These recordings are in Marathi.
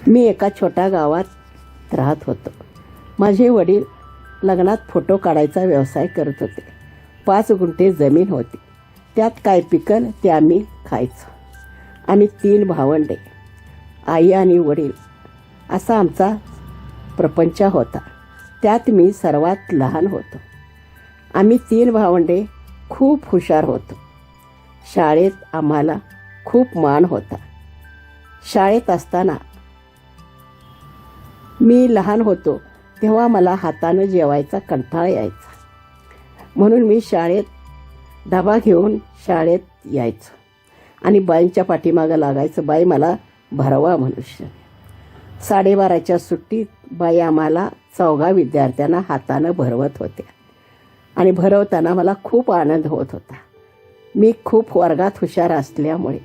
मी एका छोट्या गावात राहत होतो. माझे वडील लग्नात फोटो काढायचा व्यवसाय करत होते. 5 गुंठे जमीन होती. त्यात काय पिकल ते आम्ही खायचो. आम्ही 3 भावंडे, आई आणि वडील असा आमचा प्रपंच होता. त्यात मी सर्वात लहान होतो. आम्ही 3 भावंडे खूप हुशार होतो. शाळेत आम्हाला खूप मान होता. शाळेत असताना मी लहान होतो तेव्हा मला हातानं जेवायचा कंटाळा यायचा. म्हणून मी शाळेत डबा घेऊन शाळेत यायचो आणि बाईंच्या पाठीमागं लागायचं. बाई मला भरवा मनुष्य. 12:30च्या सुट्टीत बाई आम्हाला 4 विद्यार्थ्यांना हातानं भरवत होत्या आणि भरवताना मला खूप आनंद होत होता. मी खूप वर्गात हुशार असल्यामुळे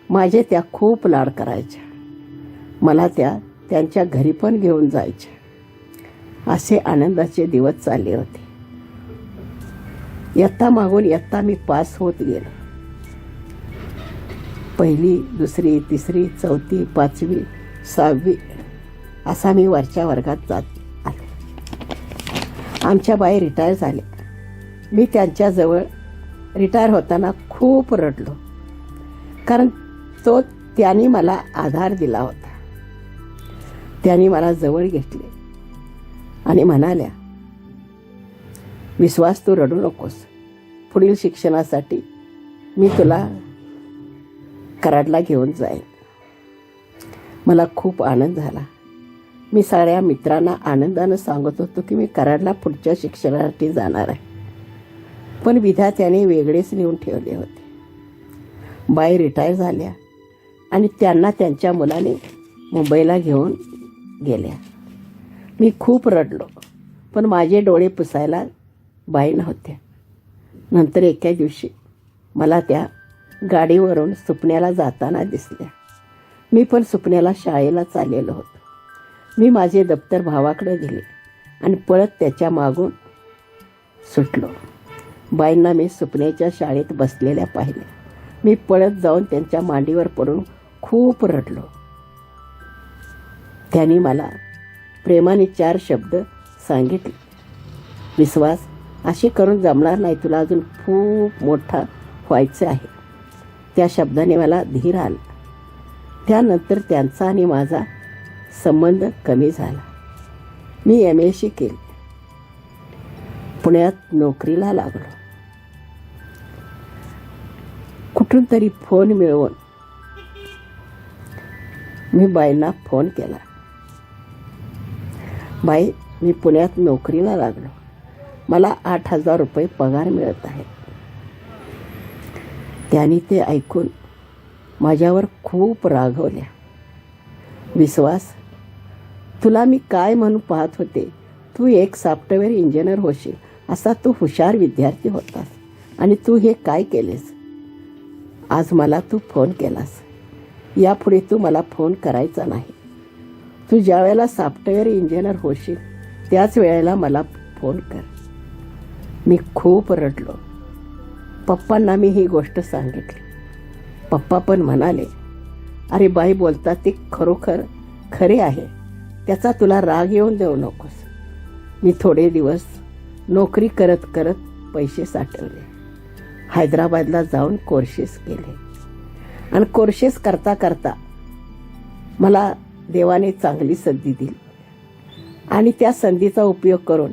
माझे त्या खूप लाड करायच्या. मला त्यांच्या घरी पण घेऊन जायच्या. असे आनंदाचे दिवस चालले होते. इयत्ता मागून इयत्ता मी पास होत गेलो. 1ली, 2री, 3री, 4थी, 5वी, 6वी असा मी वरच्या वर्गात जात आले. आमच्या बाई रिटायर झाल्या. मी त्यांच्याजवळ रिटायर होताना खूप रडलो, कारण त्यांनी मला आधार दिला होता. त्यांनी मला जवळ घेतले आणि म्हणाल्या, विश्वास, तू रडू नकोस. पुढील शिक्षणासाठी मी तुला कराडला घेऊन जाईन. मला खूप आनंद झाला. मी सगळ्या मित्रांना आनंदानं सांगत होतो की मी कराडला पुढच्या शिक्षणासाठी जाणार आहे. पण विधात्याने वेगळेच लिहून ठेवले होते. बाई रिटायर झाल्या आणि त्यांना त्यांच्या मुलाने मुंबईला घेऊन गेल्या. मी खूप रडलो, पण माझे डोळे पुसायला बाई नव्हत्या. नंतर एका दिवशी मला त्या गाडीवरून सुपण्याला जाताना दिसल्या. मी पण सुपण्याला शाळेला चाललेलो होतो. मी माझे दप्तर भावाकडे दिले आणि पळत त्याच्या मागून सुटलो. बाईंना मी सुपण्याच्या शाळेत बसलेल्या पाहिल्या. मी पळत जाऊन त्यांच्या मांडीवर पडून खूप रडलो. त्यांनी मला प्रेमाने 4 शब्द सांगितले. विश्वास, अशी करून जमणार नाही, तुला अजून खूप मोठा व्हायचं आहे. त्या शब्दाने मला धीर आला. त्यानंतर त्यांचा आणि माझा संबंध कमी झाला. मी MSc केली. पुण्यात नोकरीला लागलो. कुठून तरी फोन मिळवून मी बाईंना फोन केला. बाई, मी पुण्यात नोकरीला लागलो. मला 8,000 रुपये पगार मिळत आहे. त्यांनी ते ऐकून माझ्यावर खूप रागवल्या. विश्वास, तुला मी काय म्हणून पाहत होते. तू एक सॉफ्टवेअर इंजिनियर होशील असा तू हुशार विद्यार्थी होतास आणि तू हे काय केलेस. आज मला तू फोन केलास. यापुढे तू मला फोन करायचा नाही. तू ज्या वेळेला सॉफ्टवेअर इंजिनियर होशील त्याच वेळेला मला फोन कर. मी खूप रडलो. पप्पांना मी ही गोष्ट सांगितली. पप्पा पण म्हणाले, अरे बाई बोलतात ते खरोखर खरे आहे. त्याचा तुला राग येऊन देऊ नकोस. मी थोडे दिवस नोकरी करत करत पैसे साठवले. हैदराबादला जाऊन कोर्सेस केले आणि कोर्सेस करता करता मला देवाने चांगली संधी दिली आणि त्या संधीचा उपयोग करून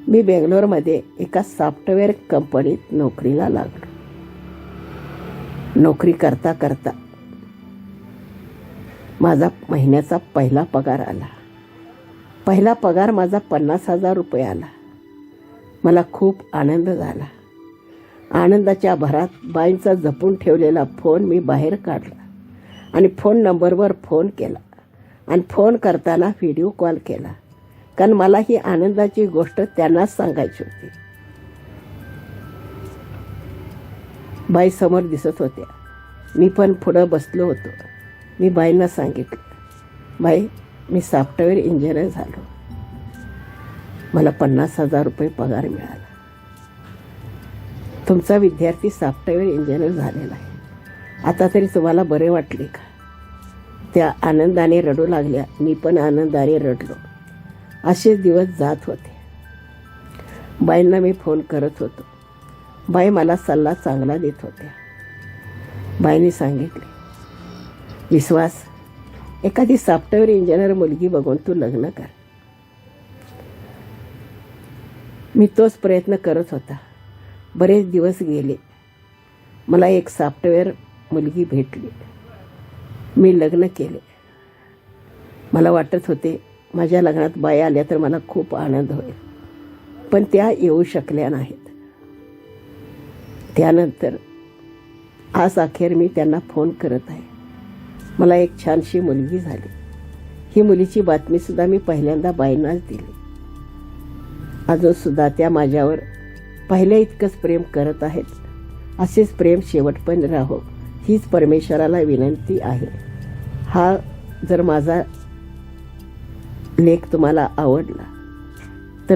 मी बेंगलोरमध्ये एका सॉफ्टवेअर कंपनीत नोकरीला लागलो. नोकरी करता करता माझा महिन्याचा पहिला पगार आला. पहिला पगार माझा 50,000 रुपये आला. मला खूप आनंद झाला. आनंदाच्या भरात बाईंचा जपून ठेवलेला फोन मी बाहेर काढला आणि फोन नंबरवर फोन केला आणि फोन करताना व्हिडिओ कॉल केला, कारण मला ही आनंदाची गोष्ट त्यांनाच सांगायची होती. बाई समोर दिसत होत्या. मी पण पुढं बसलो होतो. मी बाईंना सांगितलं, बाई, मी सॉफ्टवेअर इंजिनियर झालो. मला 50,000 रुपये पगार मिळाला. तुमचा विद्यार्थी सॉफ्टवेअर इंजिनियर झालेला आहे. आता तरी तुम्हाला बरे वाटले का. त्या आनंदाने रडू लागल्या. मी पण आनंदाने रडलो. असेच दिवस जात होते. बाईंना मी फोन करत होतो. बाई मला सल्ला चांगला देत होत्या. बाईंनी सांगितले, विश्वास, एखादी सॉफ्टवेअर इंजिनियर मुलगी बघून तू लग्न कर. मी तोच प्रयत्न करत होता. बरेच दिवस गेले. मला एक सॉफ्टवेअर मुलगी भेटली. मी लग्न केले. मला वाटत होते माझ्या लग्नात बाई आल्या तर मला खूप आनंद होईल, पण त्या येऊ शकल्या नाहीत. त्यानंतर आज अखेर मी त्यांना फोन करत आहे. मला एक छानशी मुलगी झाली. ही मुलीची बातमीसुद्धा मी पहिल्यांदा बाईंनाच दिली. अजूनसुद्धा त्या माझ्यावर पहिल्या इतकंच प्रेम करत आहेत. असेच प्रेम शेवटपर्यंत राहो हीच परमेश्वराला विनंती आहे. हा जर माझा लेख तुम्हाला आवडला